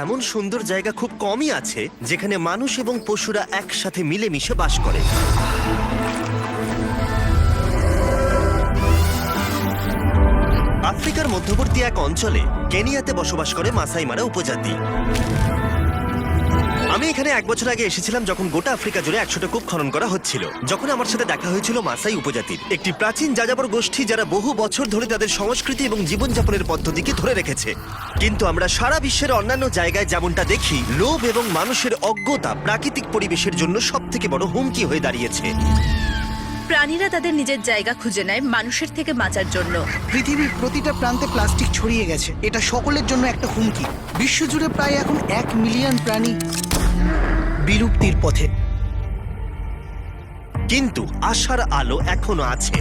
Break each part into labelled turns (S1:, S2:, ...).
S1: এমন সুন্দর জায়গা খুব কমই আছে যেখানে মানুষ এবং পশুরা একসাথে মিলেমিশে বাস করে। আফ্রিকার মধ্যবর্তী এক অঞ্চলে কেনিয়াতে বসবাস করে মাসাই মারা উপজাতি। আমি এখানে 1 বছর আগে এসেছিলাম যখন গোটা আফ্রিকা জুড়ে 100টা কূপ খনন করা হচ্ছিল। যখন আমার সাথে দেখা হয়েছিল মাসাই উপজাতির একটি প্রাচীন যাযাবর গোষ্ঠী, যারা বহু বছর ধরে তাদের সংস্কৃতি এবং জীবনযাপনের পদ্ধতিকে ধরে রেখেছে। কিন্তু আমরা সারা বিশ্বের অন্যান্য জায়গায় যেমনটা দেখি, লোভ এবং মানুষের অজ্ঞতা প্রাকৃতিক পরিবেশের জন্য সবথেকে বড় হুমকি হয়ে দাঁড়িয়েছে।
S2: প্রাণীরা তাদের নিজের জায়গা খুঁজে নেয় মানুষের থেকে বাঁচার জন্য।
S3: পৃথিবীর প্রতিটা প্রান্তে প্লাস্টিক ছড়িয়ে গেছে, এটা সকলের জন্য একটা হুমকি। বিশ্বজুড়ে প্রায় এখন 1 মিলিয়ন প্রাণী বিলুপ্তির পথে।
S1: কিন্তু আশার আলো এখনো আছে।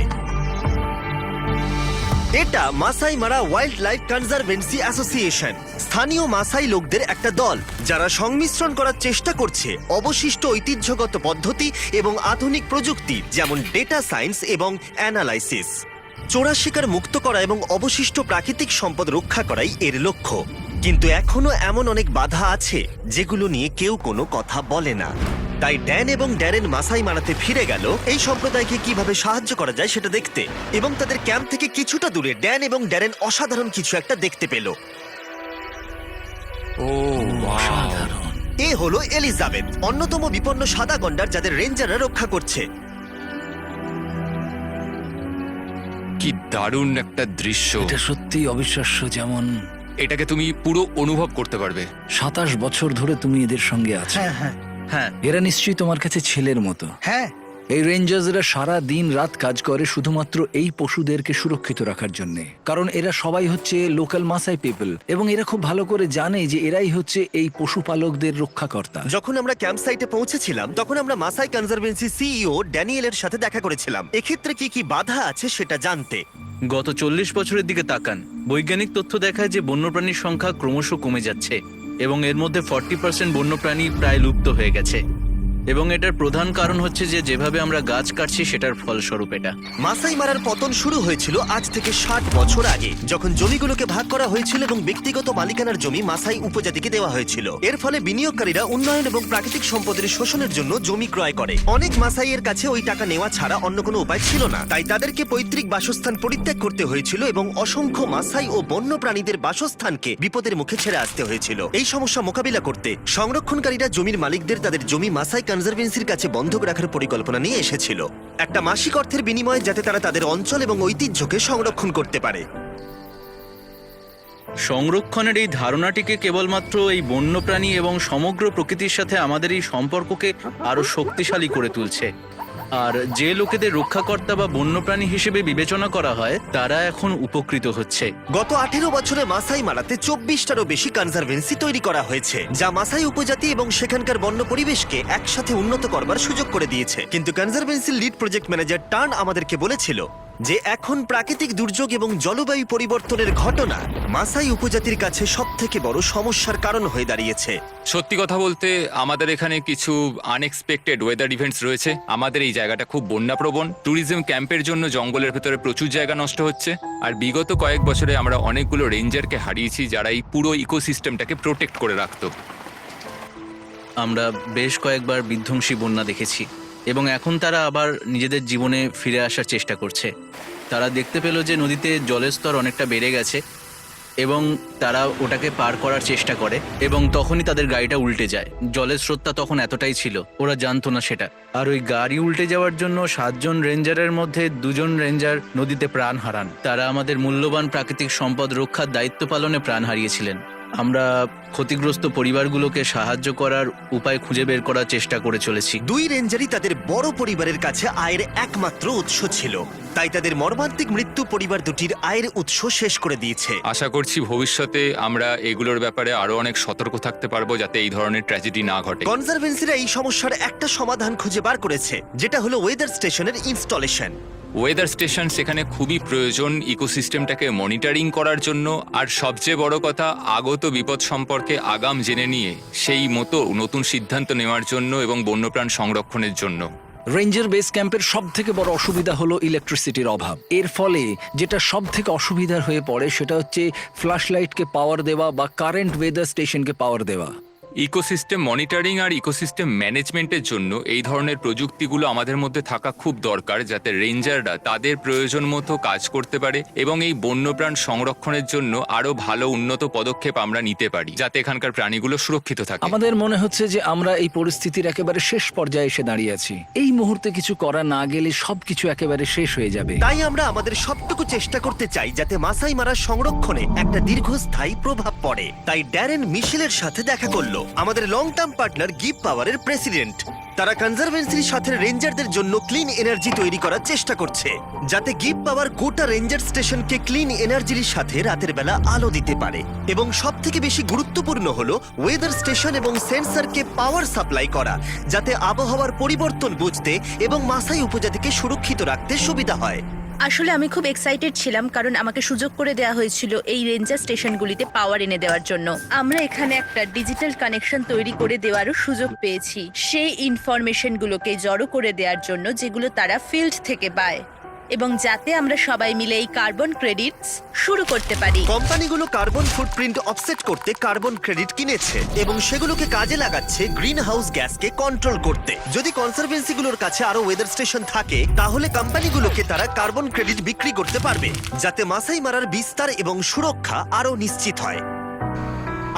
S1: এটা মাসাই মারা ওয়াইল্ড লাইফ কনজারভেন্সি অ্যাসোসিয়েশন, স্থানীয় মাসাই লোকদের একটা দল যারা সংমিশ্রণ করার চেষ্টা করছে অবশিষ্ট ঐতিহ্যগত পদ্ধতি এবং আধুনিক প্রযুক্তি, যেমন ডেটা সায়েন্স এবং অ্যানালাইসিস। চোরা শিকার মুক্ত করা এবং অবশিষ্ট প্রাকৃতিক সম্পদ রক্ষা করাই এর লক্ষ্য। কিন্তু এখনো এমন অনেক বাধা আছে যেগুলো নিয়ে কেউ কোনো কথা বলে না। তাই ড্যান এবং ড্যারেন মাসাই মারাতে ফিরে গেল এই সম্প্রদায়কে কিভাবে সাহায্য করা যায় সেটা দেখতে। এবং তাদের ক্যাম্প থেকে কিছুটা দূরে ড্যান এবং ড্যারেন অসাধারণ কিছু একটা দেখতে পেল।
S4: অসাধারণ।
S1: এ হলো এলিজাবেথ, অন্যতম বিপন্ন সাদা গন্ডার যাদের রেঞ্জাররা রক্ষা করছে।
S4: কি দারুণ একটা দৃশ্য!
S5: এটা সত্যিই অবিশ্বাস্য। যেমন
S4: এটাকে তুমি পুরো অনুভব করতে পারবে।
S5: 27 বছর ধরে তুমি এদের সঙ্গে আছো।
S3: হ্যাঁ হ্যাঁ
S6: হ্যাঁ,
S5: এরা নিশ্চয়ই তোমার কাছে ছেলের মতো।
S3: হ্যাঁ।
S5: এই রেঞ্জার্সরা সারা দিন রাত কাজ করে শুধুমাত্র এই পশুদেরকে সুরক্ষিত রাখার জন্য। কারণ এরা সবাই হচ্ছে লোকাল মাসাই পিপল, এবং এরা খুব ভালো করে জানে যে এরাই হচ্ছে এই পশুপালকদের রক্ষাকর্তা।
S1: যখন আমরা ক্যাম্প সাইটে পৌঁছেছিলাম তখন আমরা মাসাই কনজারভেন্সি সিইও ড্যানিয়েলের সাথে দেখা করেছিলাম, এক্ষেত্রে কি কি বাধা আছে সেটা জানতে।
S6: গত 40 বছরের দিকে তাকান। বৈজ্ঞানিক তথ্য দেখায় যে বন্যপ্রাণীর সংখ্যা ক্রমশ কমে যাচ্ছে এবং এর মধ্যে 40% বন্যপ্রাণী প্রায় লুপ্ত হয়ে গেছে। এবং এটার প্রধান কারণ হচ্ছে যে যেভাবে আমরা গাছ কাটছি সেটার ফলস্বরূপ এটা।
S1: মাসাই মারার পতন শুরু হয়েছিল আজ থেকে 60 বছর আগে, যখন জমিগুলোকে ভাগ করা হয়েছিল এবং ব্যক্তিগত মালিকানার জমি মাসাই উপজাতিকে দেওয়া হয়েছিল। এর ফলে বিনিয়োগকারীরা উন্নয়ন এবং প্রাকৃতিক সম্পদের শোষণের জন্য জমি ক্রয় করে। অনেক মাসাইয়ের কাছে ওই টাকা নেওয়া ছাড়া অন্য কোনো উপায় ছিল না, তাই তাদেরকে পৈতৃক বাসস্থান পরিত্যাগ করতে হয়েছিল এবং অসংখ্য মাসাই ও বন্য প্রাণীদের বাসস্থানকে বিপদের মুখে ছেড়ে আসতে হয়েছিল। এই সমস্যা মোকাবিলা করতে সংরক্ষণকারীরা জমির মালিকদের তাদের জমি মাসাই কনজারভেন্সির কাছে বন্ধক রাখার পরিকল্পনা নিয়ে এসেছিল, একটা মাসিক অর্থের বিনিময়ে, যাতে তারা তাদের অঞ্চল এবং ঐতিহ্যকে সংরক্ষণ করতে পারে।
S6: সংরক্ষণের এই ধারণাটিকে কেবলমাত্র এই বন্যপ্রাণী এবং সমগ্র প্রকৃতির সাথে আমাদের এই সম্পর্ককে আরো শক্তিশালী করে তুলছে। আর যে লোকেদের রক্ষাকর্তা বা বন্যপ্রাণী হিসেবে বিবেচনা করা হয় তারা এখন উপকৃত হচ্ছে।
S1: গত 18 বছরে মাসাই মারাতে 24টারও বেশি কনজারভেন্সি তৈরি করা হয়েছে, যা মাসাই উপজাতি এবং সেখানকার বন্য পরিবেশকে একসাথে উন্নত করবার সুযোগ করে দিয়েছে। কিন্তু কনজারভেন্সির লিড প্রজেক্ট ম্যানেজার টার্ন আমাদেরকে বলেছিল যে এখন প্রাকৃতিক দুর্যোগ এবং জলবায়ু পরিবর্তনের ঘটনা মাসাই উপজাতির কাছে সবথেকে বড় সমস্যার কারণ হয়ে দাঁড়িয়েছে।
S4: সত্যি কথা বলতে আমাদের এখানে কিছু আনএক্সপেক্টেড ওয়েদার ইভেন্টস রয়েছে। আমাদের এই জায়গাটা খুব বন্যাপ্রবণ। ট্যুরিজম ক্যাম্পের জন্য জঙ্গলের ভেতরে প্রচুর জায়গা নষ্ট হচ্ছে। আর বিগত কয়েক বছরে আমরা অনেকগুলো রেঞ্জারকে হারিয়েছি যারা এই পুরো ইকোসিস্টেমটাকে প্রোটেক্ট করে রাখতো।
S6: আমরা বেশ কয়েকবার বিধ্বংসী বন্যা দেখেছি এবং এখন তারা আবার নিজেদের জীবনে ফিরে আসার চেষ্টা করছে। তারা দেখতে পেল যে নদীতে জলের স্তর অনেকটা বেড়ে গেছে এবং তারা ওটাকে পার করার চেষ্টা করে এবং তখনই তাদের গাড়িটা উল্টে যায়। জলের স্রোতটা তখন এতটাই ছিল, ওরা জানতো না সেটা। আর ওই গাড়ি উল্টে যাওয়ার জন্য 7 জন রেঞ্জারের মধ্যে 2 জন রেঞ্জার নদীতে প্রাণ হারান। তারা আমাদের মূল্যবান প্রাকৃতিক সম্পদ রক্ষার দায়িত্ব পালনে প্রাণ হারিয়েছিলেন। আমরা ক্ষতিগ্রস্ত পরিবারগুলোকে সাহায্য করার উপায় খুঁজে বের করার চেষ্টা করে চলেছি।
S1: 2 রেঞ্জারই তাদের বড় পরিবারের কাছে আয়ের একমাত্র উৎস ছিল, তাই তাদের মর্মান্তিক মৃত্যু পরিবার দুটির আয়ের উৎস শেষ করে দিয়েছে।
S4: আশা করছি ভবিষ্যতে আমরা এগুলোর ব্যাপারে আরো অনেক সতর্ক থাকতে পারবো যাতে এই ধরনের ট্র্যাজেডি না ঘটে।
S1: কনজারভেন্সিরা এই সমস্যার একটা সমাধান খুঁজে বার করেছে, যেটা হলো ওয়েদার স্টেশনের ইনস্টলেশন।
S4: ওয়েদার স্টেশন সেখানে খুবই প্রয়োজন ইকোসিস্টেমটাকে মনিটরিং করার জন্য, আর সবচেয়ে বড় কথা আগত বিপদ সম্পর্কে আগাম জেনে নিয়ে সেই মতো নতুন সিদ্ধান্ত নেওয়ার জন্য এবং বন্যপ্রাণ সংরক্ষণের জন্য।
S5: রেঞ্জার বেস ক্যাম্পের সব থেকে বড় অসুবিধা হলো ইলেকট্রিসিটির অভাব। এর ফলে যেটা সব থেকে অসুবিধার হয়ে পড়ে সেটা হচ্ছে ফ্ল্যাশ লাইটকে পাওয়ার দেওয়া বা কারেন্ট ওয়েদার স্টেশনকে পাওয়ার দেওয়া।
S4: ইকোসিস্টেম মনিটরিং আর ইকোসিস্টেম ম্যানেজমেন্টের জন্য এই ধরনের প্রযুক্তিগুলো আমাদের মধ্যে থাকা খুব দরকার, যাতে রেঞ্জাররা তাদের প্রয়োজন মতো কাজ করতে পারে এবং এই বন্যপ্রাণ সংরক্ষণের জন্য আরো ভালো উন্নত পদক্ষেপ আমরা নিতে পারি, যাতে এখানকার প্রাণীগুলো সুরক্ষিত থাকে।
S5: আমাদের মনে হচ্ছে যে আমরা এই পরিস্থিতির একেবারে শেষ পর্যায়ে এসে দাঁড়িয়ে আছি। এই মুহূর্তে কিছু করা না গেলে সবকিছু একেবারে শেষ হয়ে যাবে।
S1: তাই আমরা আমাদের সবটুকু চেষ্টা করতে চাই যাতে মাসাই মারা সংরক্ষণে একটা দীর্ঘস্থায়ী প্রভাব পড়ে। তাই ড্যারেন মিশেলের সাথে দেখা করলো, আমাদের লং টার্ম পার্টনার গিভ পাওয়ারের প্রেসিডেন্ট। তারা কনজারভেন্সির সাথে রেঞ্জারদের জন্য ক্লিন এনার্জি তৈরি করার চেষ্টা করছে, যাতে গিভ পাওয়ার গোটা রেঞ্জার স্টেশনকে ক্লিন এনার্জির সাথে রাতের বেলা আলো দিতে পারে। এবং সব থেকে বেশি গুরুত্বপূর্ণ হলো ওয়েদার স্টেশন এবং সেন্সরকে পাওয়ার সাপ্লাই করা, যাতে আবহাওয়ার পরিবর্তন বুঝতে এবং মাসাই উপজাতিকে সুরক্ষিত রাখতে সুবিধা হয়।
S2: আসলে আমি খুব এক্সাইটেড ছিলাম, কারণ আমাকে সুযোগ করে দেওয়া হয়েছিল এই রেঞ্জার স্টেশনগুলিতে পাওয়ার এনে দেওয়ার জন্য। আমরা এখানে একটা ডিজিটাল কানেকশন তৈরি করে দেওয়ারও সুযোগ পেয়েছি, সেই ইনফরমেশনগুলোকে জড়ো করে দেওয়ার জন্য যেগুলো তারা ফিল্ড থেকে পায়, এবং যাতে আমরা সবাই মিলে এই কার্বন ক্রেডিটস শুরু করতে পারি।
S1: কোম্পানিগুলো কার্বন ফুটপ্রিন্ট অফসেট করতে কার্বন ক্রেডিট কিনেছে এবং সেগুলোকে কাজে লাগাচ্ছে গ্রিন হাউস গ্যাসকে কন্ট্রোল করতে। যদি কনসারভেন্সিগুলোর কাছে আরো ওয়েদার স্টেশন থাকে, তাহলে কোম্পানিগুলোকে তারা কার্বন ক্রেডিট বিক্রি করতে পারবে, যাতে মাসাই মারার বিস্তার এবং সুরক্ষা আরো নিশ্চিত হয়।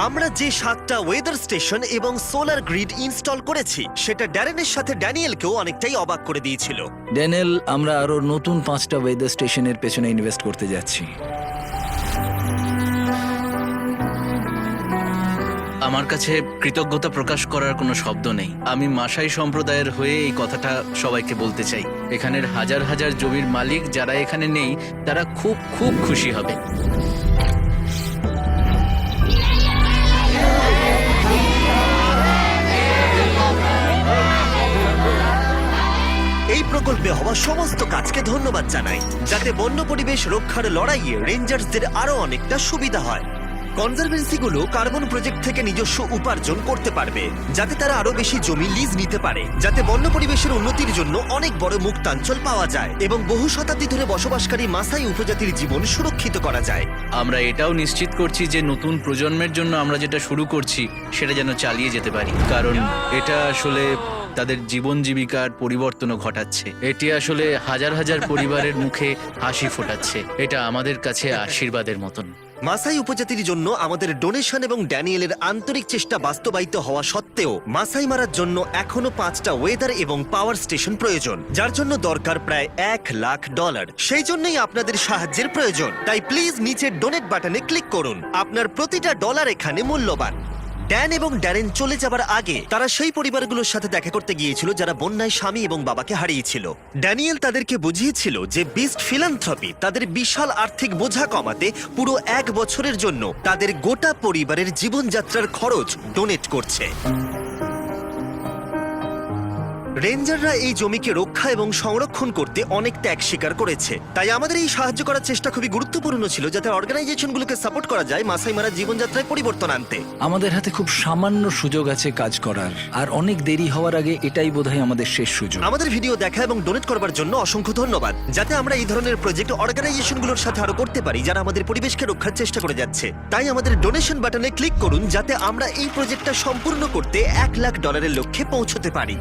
S1: আমরা যে 7টা ওয়েদার স্টেশন এবং সোলার গ্রিড ইনস্টল করেছি, সেটা ড্যারেনের সাথে ড্যানিয়েলকেও অনেকটাই অবাক করে দিয়েছিল।
S5: ড্যানিয়েল, আমরা আরো নতুন 5টা ওয়েদার স্টেশনের পেছনে ইনভেস্ট করতে যাচ্ছি।
S6: আমার কাছে কৃতজ্ঞতা প্রকাশ করার কোনো শব্দ নেই। আমি মাসাই সম্প্রদায়ের হয়ে এই কথাটা সবাইকে বলতে চাই। এখানের হাজার হাজার জমির মালিক যারা এখানে নেই, তারা খুব খুব খুশি হবে।
S1: এই প্রকল্পে হওয়া সমস্ত কাজকে ধন্যবাদ জানাই, যাতে বন্য পরিবেশ রক্ষার লড়াইয়ে রেঞ্জার্সদের আরো অনেকটা সুবিধা হয়। কনজারভেন্সিগুলো কার্বন প্রজেক্ট থেকে নিজস্ব উপার্জন করতে পারবে, যাতে তারা আরো বেশি জমি লিজ নিতে পারে, যাতে বন্য পরিবেশের উন্নতির জন্য অনেক বড় মুক্তাঞ্চল পাওয়া যায় এবং বহু শতাব্দী ধরে বসবাসকারী মাসাই উপজাতির জীবন সুরক্ষিত করা যায়।
S6: আমরা এটাও নিশ্চিত করছি যে নতুন প্রজন্মের জন্য আমরা যেটা শুরু করছি সেটা যেন চালিয়ে যেতে পারি, কারণ এটা আসলে তাদের জীবন জীবিকার পরিবর্তনও ঘটাচ্ছে। এটি আসলে হাজার হাজার পরিবারের মুখে হাসি ফোটাচ্ছে। এটা আমাদের কাছে আশীর্বাদের মতন।
S1: মাসাই উপজাতির জন্য আমাদের ডোনেশন এবং ড্যানিয়েলের আন্তরিক চেষ্টা বাস্তবায়িত হওয়া সত্ত্বেও মাসাই মারার জন্য এখনো 5টা ওয়েদার এবং পাওয়ার স্টেশন প্রয়োজন, যার জন্য দরকার প্রায় $1 লাখ। সেই জন্যই আপনাদের সাহায্যের প্রয়োজন। তাই প্লিজ নিচের ডোনেট বাটনে ক্লিক করুন। আপনার প্রতিটা ডলার এখানে মূল্যবান। ড্যান এবং ড্যারেন চলে যাবার আগে তারা সেই পরিবারগুলোর সাথে দেখা করতে গিয়েছিল যারা বন্যায় স্বামী এবং বাবাকে হারিয়েছিল। ড্যানিয়েল তাদেরকে বুঝিয়েছিল যে বিস্ট ফিলান্থ্রপি তাদের বিশাল আর্থিক বোঝা কমাতে পুরো 1 বছরের জন্য তাদের গোটা পরিবারের জীবনযাত্রার খরচ ডোনেট করছে। রেঞ্জাররা এই জমিকে রক্ষা এবং সংরক্ষণ করতে অনেক ত্যাগ স্বীকার করেছে, তাই আমাদের এই সাহায্য করার চেষ্টা খুবই গুরুত্বপূর্ণ ছিল, যাতে অর্গানাইজেশনগুলোকে সাপোর্ট করা যায় মাসাই মারার জীবনযাত্রায় পরিবর্তন আনতে।
S5: আমাদের হাতে খুব সামান্য সুযোগ আছে কাজ করার, আর অনেক দেরি হওয়ার আগে এটাই বোধহয় আমাদের শেষ সুযোগ।
S1: আমাদের ভিডিও দেখা এবং ডোনেট করবার জন্য অসংখ্য ধন্যবাদ, যাতে আমরা এই ধরনের প্রজেক্ট অর্গানাইজেশনগুলোর সাথে আরো করতে পারি যারা আমাদের পরিবেশকে রক্ষার চেষ্টা করে যাচ্ছে। তাই আমাদের ডোনেশন বাটনে ক্লিক করুন, যাতে আমরা এই প্রজেক্টটা সম্পূর্ণ করতে $1 লাখ লক্ষ্যে পৌঁছতে পারি।